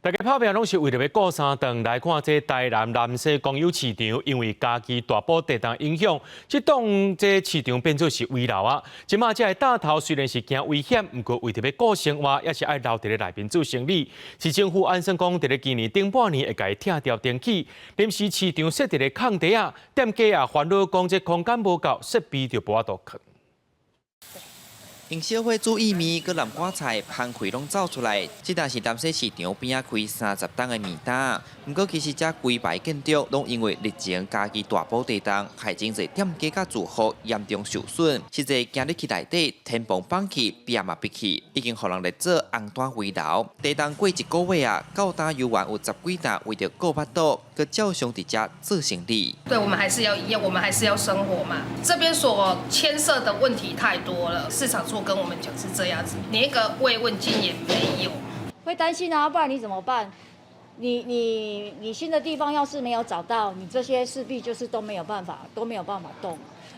大家拍拼拢是为了要顾三顿来看这台南南西公有市场，因为家己大埔地震影响，这栋这市场变做是危楼啊。即马这大头虽然是惊危险，不过为着要顾生活，也是爱留伫咧内面做生意。市政府安算讲，伫咧今年顶半年会甲伊拆掉电器，临时市场设伫咧空地啊，店家啊烦恼讲这空间无够，设备就无法度去。 营销会煮薏米、佮南瓜菜、香气拢走出来。这但是南西市场边啊开30档的面摊，不过其实这规排建筑拢因为日前家己大埔地震，害真侪店家甲住户严重受损。实际今日去内底天崩放弃、壁嘛闭起，已经互人来做红单围楼。地震过一个月啊，到单游玩有10几单为着顾巴肚，佮照常伫遮做生意。对，我们还是要一样，我们还是要生活嘛。这边所牵涉的问题太多了，市场处跟我们讲是这样子，连一个慰问金也没有，会担心啊，不然你怎么办？你新的地方要是没有找到，你这些势必就是都没有办法动，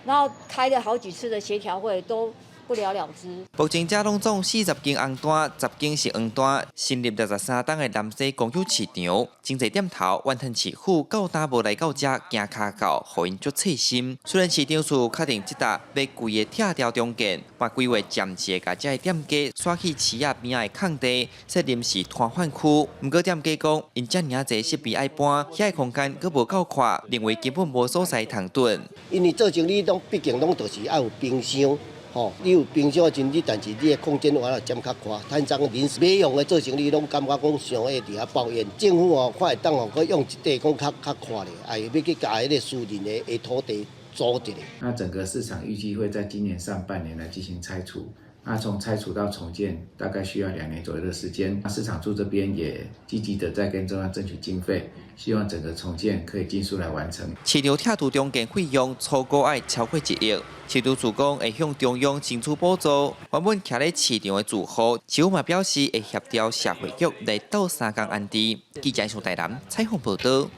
然后开了好几次的协调会都不了了之。目前这拢总40间红单，10间是黄单，新立63档的南西公有市场，真侪店头怨恨市府到单无来到遮惊卡到，互因足刺心。虽然市场处确定这搭要规个拆掉中间，把规划暂时甲这店家刷去市仔边仔的空地，设临时摊贩区。不过店家讲，因遮尔侪设备爱搬，遐个空间佫无够宽，认为根本无所在通蹲。因为做生意拢毕竟拢就是要有冰箱。 吼，你有冰箱的真理，但是你的空间话占较宽，摊张临时买用的做生意，拢感觉讲上会伫遐抱怨。政府哦，看会当哦，佮用一地讲较宽咧，哎，要去甲迄个私人的土地租一个。那整个市场预计会在今年上半年来进行拆除。 那从拆除到重建，大概需要2年左右的时间。那市场处这边也积极的在跟中央争取经费，希望整个重建可以尽速来完成。市场拆除中间费用初估爱超过1亿，市场处讲会向中央争取补助。原本徛咧市场的住户，市府嘛表示会协调社会局来到3天安置。记者从台南采访报道。